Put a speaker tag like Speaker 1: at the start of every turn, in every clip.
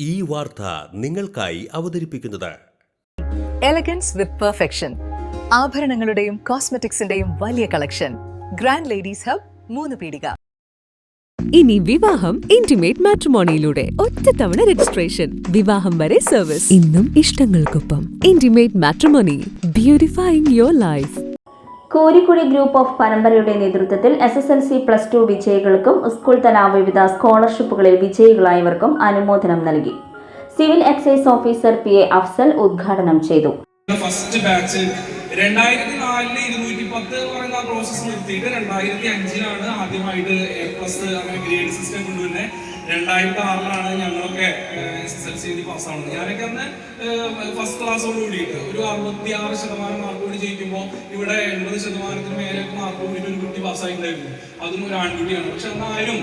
Speaker 1: ഈ വാർത്ത നിങ്ങൾക്കായി അവതരിപ്പിക്കുന്നത്
Speaker 2: എലഗൻസ് വിത്ത് പെർഫെക്ഷൻ, ആഭരണങ്ങളുടെയും കോസ്മെറ്റിക്സിന്റെയും വലിയ കളക്ഷൻ. ഗ്രാൻഡ് ലേഡീസ് ഹബ്, 3 പീടിക.
Speaker 3: ഇനി വിവാഹം ഇന്റിമേറ്റ് മാട്രിമോണിയിലൂടെ ഒറ്റത്തവണ രജിസ്ട്രേഷൻ, വിവാഹം വരെ സർവീസ്. ഇന്നും ഇഷ്ടങ്ങൾക്കൊപ്പം intimate matrimony, beautifying your life.
Speaker 4: Korikkudi group of പരമ്പരയുടെ നേതൃത്വത്തിൽ SSLC +2 വിജയികൾക്കും സ്കൂൾ തല വിവിധ സ്കോളർഷിപ്പുകളിൽ വിജയികളായവർക്കും അനുമോദനം നൽകി. Civil excise officer PA Afsal ഉദ്ഘാടനം ചെയ്തു.
Speaker 5: ഫസ്റ്റ് ബാച്ച് 2004 210 പറയുന്ന പ്രോസസ് നിർത്തിയിട്ട് 2005 ആദ്യമായിട്ട് A+ അങ്ങനെ ഗ്രേഡ് സിസ്റ്റം കൊണ്ടുവരുന്നത്. 2006 ഞങ്ങളൊക്കെ SSLC പാസ്സാവുന്നത്. ഞാനൊക്കെ അന്ന് ഫസ്റ്റ് ക്ലാസ്സോട് കൂടിയിട്ട് ഒരു 66% മാർക്കോട് ജയിക്കുമ്പോൾ ഇവിടെ 80% മേലെ മാർക്ക് കൂടിയിട്ട് ഒരു കുട്ടി പാസ്സായിട്ടുണ്ടായിരുന്നു. അതും ഒരു ആൺകുട്ടിയാണ്. പക്ഷെ അന്ന് ആരും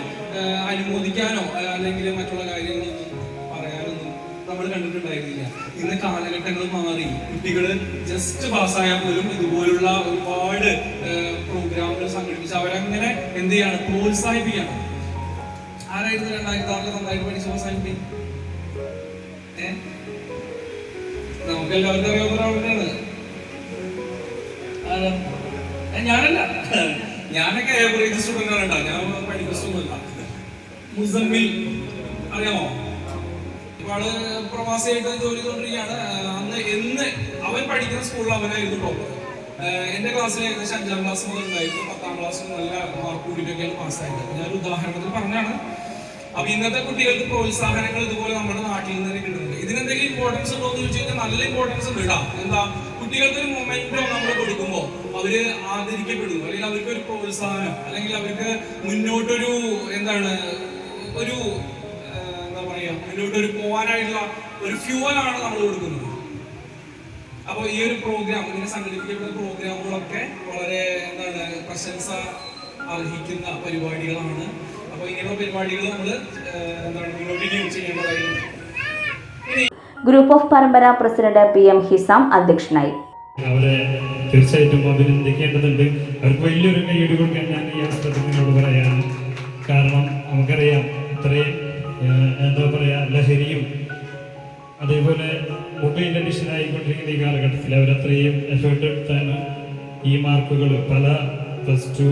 Speaker 5: അനുമോദിക്കാനോ അല്ലെങ്കിൽ മറ്റുള്ള കാര്യങ്ങളൊന്നും പറയാനൊന്നും നമ്മൾ കണ്ടിട്ടുണ്ടായിരുന്നില്ല. ഇന്ന് കാലഘട്ടങ്ങൾ മാറി, കുട്ടികൾ ജസ്റ്റ് പാസ്സായാൽ പോലും ഇതുപോലുള്ള ഒരുപാട് പ്രോഗ്രാമുകൾ സംഘടിപ്പിച്ച് അവരങ്ങനെ എന്ത് ചെയ്യാണ്, പ്രോത്സാഹിപ്പിക്കണം. ആരായിരുന്നു 2006 നന്നായിട്ട് പഠിച്ച് പാസ്സായിട്ട്? നമുക്ക് എല്ലാവർക്കും അറിയാവുന്നതാണ്. ഞാനല്ല, ഞാനൊക്കെ ഏവറേജ് സ്റ്റുഡന്റ് ആണ് കേട്ടോ. ഞാൻ പഠിക്കുന്നൊന്നുമില്ല. മുസമ്മിൽ അറിയാമോ? ആള് പ്രവാസിയായിട്ട് ജോലി ചെയ്തുകൊണ്ടിരിക്കുകയാണ്. എന്ന് അവൻ പഠിക്കുന്ന സ്കൂളിൽ അവനായിരുന്നു ടോപ്പർ. എന്റെ ക്ലാസ്സിൽ ഏകദേശം 5ാം ക്ലാസ് മുതൽ ഉണ്ടായിരുന്നു. 10ാം ക്ലാസ്സിൽ നല്ല മാർക്ക് കൂടിയിട്ടൊക്കെയാണ് പാസ്സായത്. ഞാനൊരു ഉദാഹരണത്തിൽ പറഞ്ഞാണ്. അപ്പൊ ഇന്നത്തെ കുട്ടികൾക്ക് പ്രോത്സാഹനങ്ങൾ ഇതുപോലെ നമ്മുടെ നാട്ടിൽ നിന്ന് തന്നെ കിട്ടുന്നുണ്ട്. ഇതിനെന്തെങ്കിലും ഇമ്പോർട്ടൻസ് ഉണ്ടോ എന്ന് ചോദിച്ചു കഴിഞ്ഞാൽ നല്ല ഇമ്പോർട്ടൻസ് ഉണ്ട്. ഇടാം. എന്താ, കുട്ടികൾക്ക് ഒരു മൊമെന്റോ നമ്മൾ കൊടുക്കുമ്പോൾ അവര് ആദരിക്കപ്പെടുന്നു, അല്ലെങ്കിൽ അവർക്ക് ഒരു പ്രോത്സാഹനം, അല്ലെങ്കിൽ അവർക്ക് മുന്നോട്ടൊരു ഒരു മുന്നോട്ടൊരു പോകാനായിട്ടുള്ള ഒരു ഫ്യൂവലാണ് നമ്മൾ കൊടുക്കുന്നത്. അപ്പോൾ ഈ ഒരു പ്രോഗ്രാം, ഇങ്ങനെ സംഘടിപ്പിക്കപ്പെടുന്ന പ്രോഗ്രാമുകളൊക്കെ വളരെ പ്രശംസ അർഹിക്കുന്ന പരിപാടികളാണ്. അപ്പോൾ ഇങ്ങനെയുള്ള പരിപാടികൾ നമ്മൾ മുന്നോട്ട് ചെയ്യേണ്ടതായിരുന്നു.
Speaker 4: ഗ്രൂപ്പ് ഓഫ് പരമ്പര പ്രസിഡന്റ് PM ഹിസാം അധ്യക്ഷനായി.
Speaker 6: അവരെ തീർച്ചയായിട്ടും അഭിനന്ദിക്കേണ്ടതുണ്ട്. അവർക്ക് വലിയൊരു കൈയ്യടി കൊടുക്കാൻ ഞാൻ ഈ അവസരത്തിനോട് പറയാണ്. കാരണം നമുക്കറിയാം, ഇത്രയും ലഹരിയും അതേപോലെ മൊബൈൽ അഡിക്ഷൻ ആയിക്കൊണ്ടിരിക്കുന്ന ഈ കാലഘട്ടത്തിൽ അവരത്രയും എഫേർട്ട് എടുത്താണ് ഈ മാർക്കുകൾ പല +2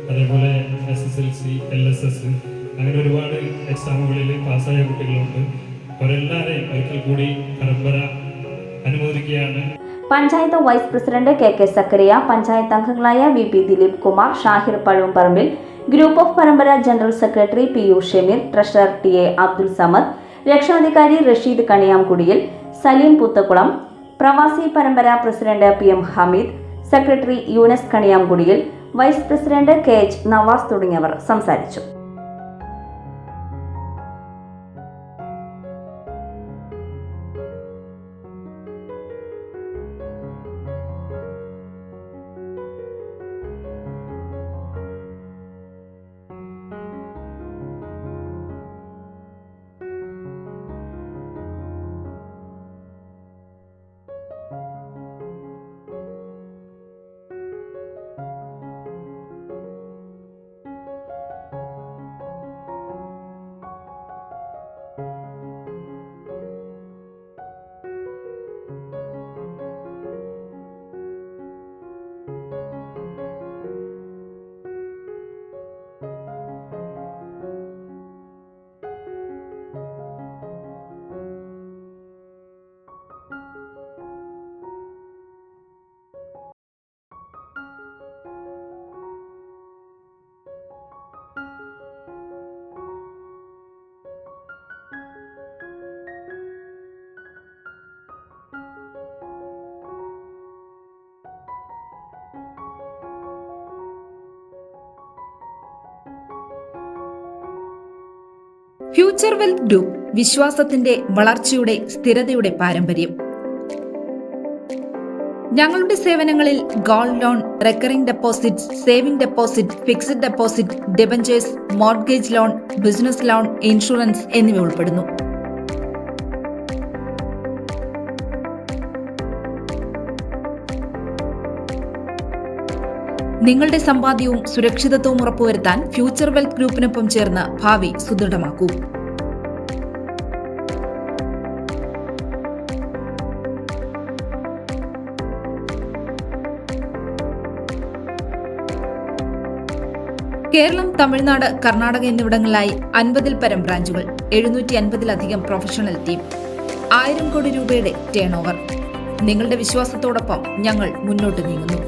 Speaker 6: അതേപോലെ SSLC, LSS അങ്ങനെ ഒരുപാട് എക്സാമുകളിൽ പാസ്സായ കുട്ടികളുണ്ട്. അവരെല്ലാവരെയും ഒരിക്കൽ കൂടി പരമ്പര അനുമോദിക്കുകയാണ്.
Speaker 4: Panchayat vice president KK Zakariya, panchayat അംഗങ്ങളായ VP Dileep Kumar, Shahir Pazhavumparambil, group of Parambara general secretary PU Shameer, treasurer TA Abdul Samad, രക്ഷാധികാരി റഷീദ് കണിയാംകുടിയിൽ, സലീം പുത്തക്കുളം, പ്രവാസി Parambara president PM Hameed, secretary Yunus Kaniyamkudiyil, vice president KH Navas തുടങ്ങിയവർ സംസാരിച്ചു.
Speaker 7: ഫ്യൂച്ചർ വെൽത്ത് ഗ്രൂപ്പ്, വിശ്വാസത്തിന്റെ, വളർച്ചയുടെ, സ്ഥിരതയുടെ പാരമ്പര്യം. ഞങ്ങളുടെ സേവനങ്ങളിൽ gold loan, recurring deposit, saving deposit, fixed deposit, debentures, mortgage loan, business loan, insurance എന്നിവ ഉൾപ്പെടുന്നു. നിങ്ങളുടെ സമ്പാദ്യവും സുരക്ഷിതത്വവും ഉറപ്പുവരുത്താൻ ഫ്യൂച്ചർ വെൽത്ത് ഗ്രൂപ്പിനൊപ്പം ചേർന്ന് ഭാവി സുദൃഢമാക്കൂ. കേരളം, തമിഴ്നാട്, കർണാടക എന്നിവിടങ്ങളിലായി 50-ൽ പരം ബ്രാഞ്ചുകൾ, 750-ലധികം പ്രൊഫഷണൽ ടീം, 1000 കോടി രൂപയുടെ ടേൺ ഓവർ. നിങ്ങളുടെ വിശ്വാസത്തോടൊപ്പം ഞങ്ങൾ മുന്നോട്ട് നീങ്ങുന്നു.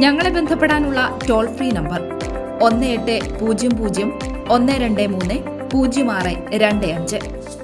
Speaker 7: ഞങ്ങളെ ബന്ധപ്പെടാനുള്ള ടോൾ ഫ്രീ നമ്പർ 1800 123 0625.